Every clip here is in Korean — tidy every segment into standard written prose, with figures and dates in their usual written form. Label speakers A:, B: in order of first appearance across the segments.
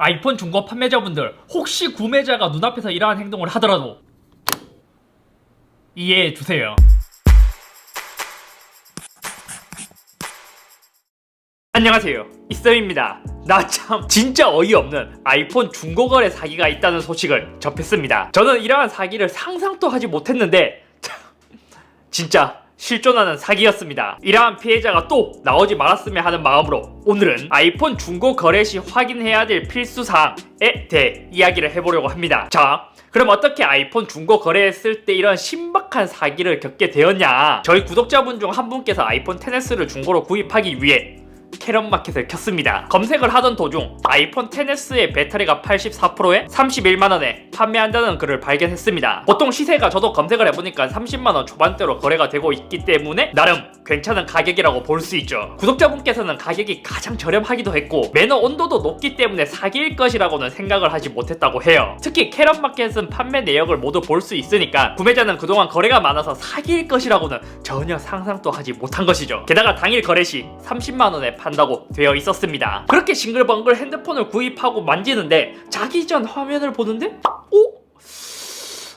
A: 아이폰 중고 판매자분들, 혹시 구매자가 눈앞에서 이러한 행동을 하더라도 이해해 주세요. 안녕하세요, 이쌤입니다. 나 참 진짜 어이없는 아이폰 중고거래 사기가 있다는 소식을 접했습니다. 저는 이러한 사기를 상상도 하지 못했는데 진짜 실존하는 사기였습니다. 이러한 피해자가 또 나오지 말았으면 하는 마음으로 오늘은 아이폰 중고 거래 시 확인해야 될 필수사항에 대해 이야기를 해보려고 합니다. 자, 그럼 어떻게 아이폰 중고 거래했을 때 이런 신박한 사기를 겪게 되었냐? 저희 구독자분 중 한 분께서 아이폰 XS를 중고로 구입하기 위해 캐럿마켓을 켰습니다. 검색을 하던 도중 아이폰 XS의 배터리가 84%에 31만원에 판매한다는 글을 발견했습니다. 보통 시세가 저도 검색을 해보니까 30만원 초반대로 거래가 되고 있기 때문에 나름 괜찮은 가격이라고 볼 수 있죠. 구독자분께서는 가격이 가장 저렴하기도 했고 매너 온도도 높기 때문에 사기일 것이라고는 생각을 하지 못했다고 해요. 특히 캐럿마켓은 판매 내역을 모두 볼 수 있으니까 구매자는 그동안 거래가 많아서 사기일 것이라고는 전혀 상상도 하지 못한 것이죠. 게다가 당일 거래 시 30만원에 판다고 되어 있었습니다. 그렇게 싱글벙글 핸드폰을 구입하고 만지는데 자기 전 화면을 보는데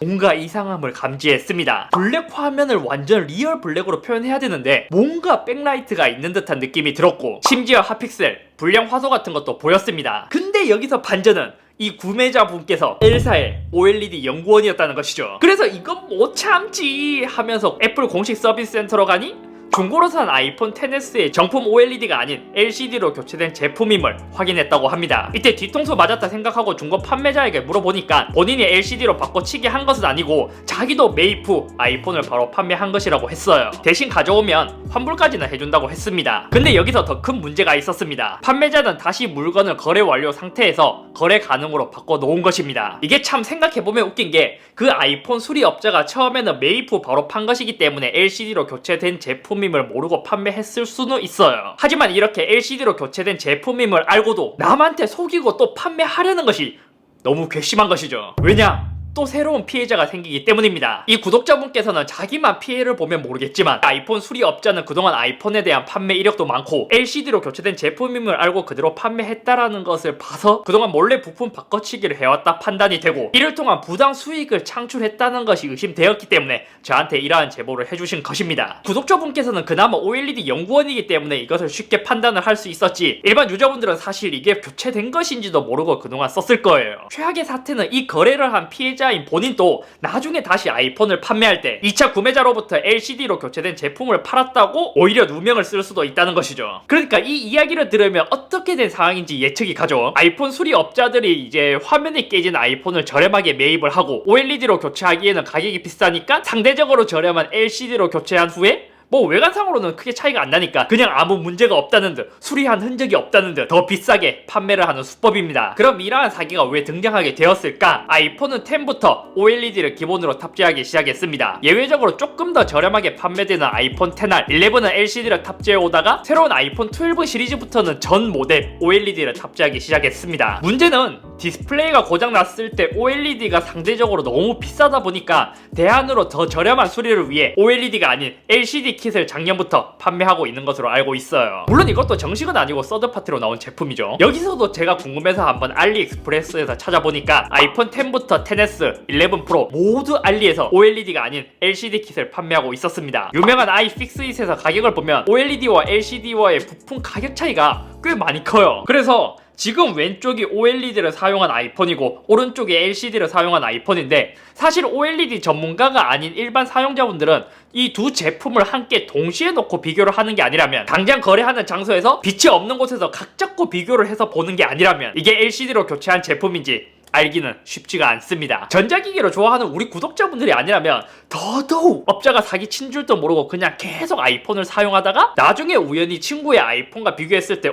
A: 뭔가 이상함을 감지했습니다. 블랙 화면을 완전 리얼 블랙으로 표현해야 되는데 뭔가 백라이트가 있는 듯한 느낌이 들었고 심지어 핫픽셀, 불량 화소 같은 것도 보였습니다. 근데 여기서 반전은 이 구매자분께서 L사의 OLED 연구원이었다는 것이죠. 그래서 이건 못 참지 하면서 애플 공식 서비스 센터로 가니 중고로 산 아이폰 XS의 정품 OLED가 아닌 LCD로 교체된 제품임을 확인했다고 합니다. 이때 뒤통수 맞았다 생각하고 중고 판매자에게 물어보니까 본인이 LCD로 바꿔치기 한 것은 아니고 자기도 매입 후 아이폰을 바로 판매한 것이라고 했어요. 대신 가져오면 환불까지는 해준다고 했습니다. 근데 여기서 더 큰 문제가 있었습니다. 판매자는 다시 물건을 거래 완료 상태에서 거래 가능으로 바꿔놓은 것입니다. 이게 참 생각해보면 웃긴 게 그 아이폰 수리업자가 처음에는 매입 후 바로 판 것이기 때문에 LCD로 교체된 제품임을 모르고 판매했을 수는 있어요. 하지만 이렇게 LCD로 교체된 제품임을 알고도 남한테 속이고 또 판매하려는 것이 너무 괘씸한 것이죠. 왜냐? 또 새로운 피해자가 생기기 때문입니다. 이 구독자분께서는 자기만 피해를 보면 모르겠지만 아이폰 수리업자는 그동안 아이폰에 대한 판매 이력도 많고 LCD로 교체된 제품임을 알고 그대로 판매했다라는 것을 봐서 그동안 몰래 부품 바꿔치기를 해왔다 판단이 되고 이를 통한 부당 수익을 창출했다는 것이 의심되었기 때문에 저한테 이러한 제보를 해주신 것입니다. 구독자분께서는 그나마 OLED 연구원이기 때문에 이것을 쉽게 판단을 할 수 있었지 일반 유저분들은 사실 이게 교체된 것인지도 모르고 그동안 썼을 거예요. 최악의 사태는 이 거래를 한 피해자 인 본인도 나중에 다시 아이폰을 판매할 때 2차 구매자로부터 LCD로 교체된 제품을 팔았다고 오히려 누명을 쓸 수도 있다는 것이죠. 그러니까 이 이야기를 들으면 어떻게 된 상황인지 예측이 가죠. 아이폰 수리업자들이 이제 화면이 깨진 아이폰을 저렴하게 매입을 하고 OLED로 교체하기에는 가격이 비싸니까 상대적으로 저렴한 LCD로 교체한 후에 뭐 외관상으로는 크게 차이가 안 나니까 그냥 아무 문제가 없다는 듯 수리한 흔적이 없다는 듯 더 비싸게 판매를 하는 수법입니다. 그럼 이러한 사기가 왜 등장하게 되었을까? 아이폰은 10부터 OLED를 기본으로 탑재하기 시작했습니다. 예외적으로 조금 더 저렴하게 판매되는 아이폰 XR, 11은 LCD를 탑재해 오다가 새로운 아이폰 12 시리즈부터는 전 모델 OLED를 탑재하기 시작했습니다. 문제는 디스플레이가 고장났을 때 OLED가 상대적으로 너무 비싸다 보니까 대안으로 더 저렴한 수리를 위해 OLED가 아닌 LCD 킷을 작년부터 판매하고 있는 것으로 알고 있어요. 물론 이것도 정식은 아니고 서드파티로 나온 제품이죠. 여기서도 제가 궁금해서 한번 알리익스프레스에서 찾아보니까 아이폰 X부터 XS, 11 프로 모두 알리에서 OLED가 아닌 LCD 킷을 판매하고 있었습니다. 유명한 iFixit에서 가격을 보면 OLED와 LCD와의 부품 가격 차이가 꽤 많이 커요. 그래서 지금 왼쪽이 OLED를 사용한 아이폰이고 오른쪽이 LCD를 사용한 아이폰인데 사실 OLED 전문가가 아닌 일반 사용자분들은 이 두 제품을 함께 동시에 놓고 비교를 하는 게 아니라면 당장 거래하는 장소에서 빛이 없는 곳에서 각 잡고 비교를 해서 보는 게 아니라면 이게 LCD로 교체한 제품인지 알기는 쉽지가 않습니다. 전자기기를 좋아하는 우리 구독자분들이 아니라면 더더욱 업자가 사기친 줄도 모르고 그냥 계속 아이폰을 사용하다가 나중에 우연히 친구의 아이폰과 비교했을 때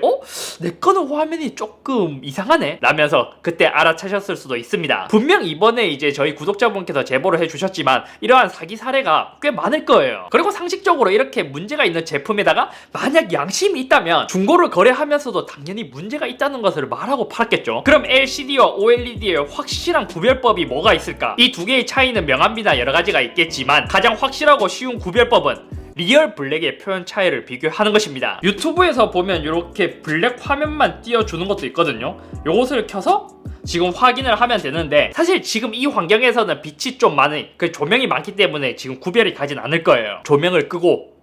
A: 내 거는 화면이 조금 이상하네 라면서 그때 알아차셨을 수도 있습니다. 분명 이번에 이제 저희 구독자분께서 제보를 해주셨지만 이러한 사기 사례가 꽤 많을 거예요. 그리고 상식적으로 이렇게 문제가 있는 제품에다가 만약 양심이 있다면 중고를 거래하면서도 당연히 문제가 있다는 것을 말하고 팔았겠죠. 그럼 LCD와 OLED 확실한 구별법이 뭐가 있을까? 이 두 개의 차이는 명암비나 여러 가지가 있겠지만 가장 확실하고 쉬운 구별법은 리얼 블랙의 표현 차이를 비교하는 것입니다. 유튜브에서 보면 이렇게 블랙 화면만 띄워주는 것도 있거든요. 요것을 켜서 지금 확인을 하면 되는데, 사실 지금 이 환경에서는 빛이 좀 많은, 그 조명이 많기 때문에 지금 구별이 가진 않을 거예요. 조명을 끄고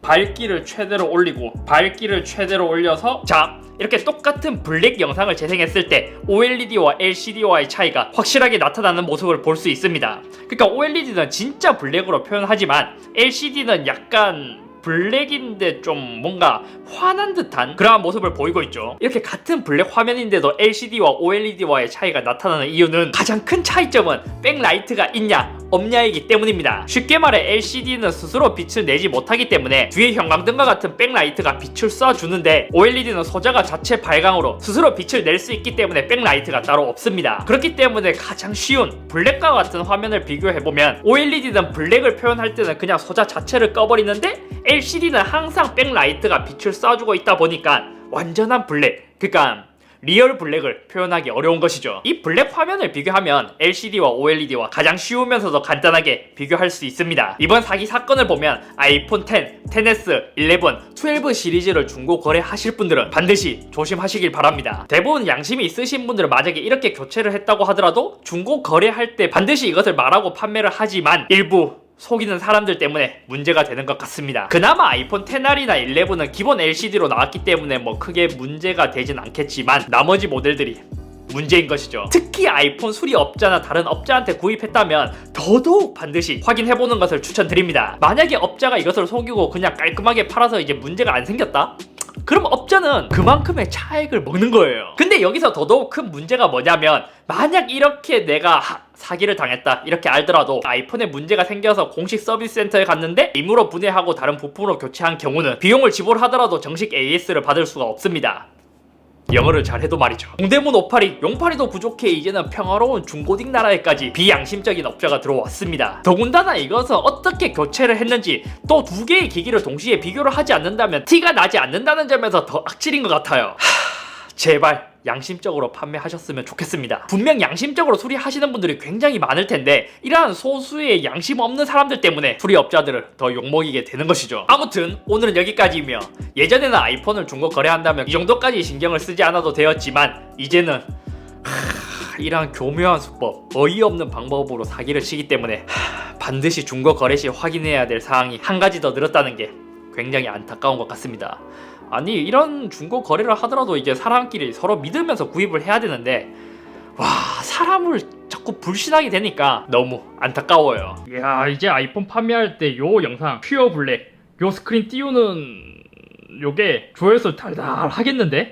A: 밝기를 최대로 올리고 밝기를 최대로 올려서, 자, 이렇게 똑같은 블랙 영상을 재생했을 때 OLED와 LCD와의 차이가 확실하게 나타나는 모습을 볼 수 있습니다. 그러니까 OLED는 진짜 블랙으로 표현하지만 LCD는 약간 블랙인데 좀 뭔가 환한 듯한 그러한 모습을 보이고 있죠. 이렇게 같은 블랙 화면인데도 LCD와 OLED와의 차이가 나타나는 이유는, 가장 큰 차이점은 백라이트가 있냐 없냐이기 때문입니다. 쉽게 말해 LCD는 스스로 빛을 내지 못하기 때문에 뒤에 형광등과 같은 백라이트가 빛을 쏴주는데, OLED는 소자가 자체 발광으로 스스로 빛을 낼 수 있기 때문에 백라이트가 따로 없습니다. 그렇기 때문에 가장 쉬운 블랙과 같은 화면을 비교해보면, OLED는 블랙을 표현할 때는 그냥 소자 자체를 꺼버리는데 LCD는 항상 백라이트가 빛을 쏴주고 있다 보니까 완전한 블랙, 그러니까 리얼 블랙을 표현하기 어려운 것이죠. 이 블랙 화면을 비교하면 LCD와 OLED와 가장 쉬우면서도 간단하게 비교할 수 있습니다. 이번 사기 사건을 보면 아이폰 10, 10s, 11, 12 시리즈를 중고 거래하실 분들은 반드시 조심하시길 바랍니다. 대부분 양심이 있으신 분들은 만약에 이렇게 교체를 했다고 하더라도 중고 거래할 때 반드시 이것을 말하고 판매를 하지만, 일부 속이는 사람들 때문에 문제가 되는 것 같습니다. 그나마 아이폰 10R이나 11은 기본 LCD로 나왔기 때문에 뭐 크게 문제가 되진 않겠지만, 나머지 모델들이 문제인 것이죠. 특히 아이폰 수리업자나 다른 업자한테 구입했다면 더더욱 반드시 확인해보는 것을 추천드립니다. 만약에 업자가 이것을 속이고 그냥 깔끔하게 팔아서 이제 문제가 안 생겼다? 그럼 업자는 그만큼의 차익을 먹는 거예요. 근데 여기서 더더욱 큰 문제가 뭐냐면, 만약 이렇게 내가 사기를 당했다 이렇게 알더라도 아이폰에 문제가 생겨서 공식 서비스 센터에 갔는데 임으로 분해하고 다른 부품으로 교체한 경우는 비용을 지불하더라도 정식 AS를 받을 수가 없습니다. 영어를 잘해도 말이죠. 동대문 582, 용팔이도 부족해 이제는 평화로운 중고딩 나라에까지 비양심적인 업자가 들어왔습니다. 더군다나 이것은 어떻게 교체를 했는지 또 두 개의 기기를 동시에 비교를 하지 않는다면 티가 나지 않는다는 점에서 더 악질인 것 같아요. 제발 양심적으로 판매하셨으면 좋겠습니다. 분명 양심적으로 수리하시는 분들이 굉장히 많을 텐데, 이러한 소수의 양심 없는 사람들 때문에 수리업자들을 더 욕먹이게 되는 것이죠. 아무튼 오늘은 여기까지이며, 예전에는 아이폰을 중고 거래한다면 이 정도까지 신경을 쓰지 않아도 되었지만, 이제는 이러한 교묘한 수법, 어이없는 방법으로 사기를 치기 때문에 반드시 중고 거래 시 확인해야 될 사항이 한 가지 더 늘었다는 게 굉장히 안타까운 것 같습니다. 아니, 이런 중고 거래를 하더라도 이제 사람끼리 서로 믿으면서 구입을 해야 되는데, 와, 사람을 자꾸 불신하게 되니까 너무 안타까워요. 이야, 이제 아이폰 판매할 때 요 영상 퓨어 블랙 요 스크린 띄우는 요게 조회수 달달 하겠는데?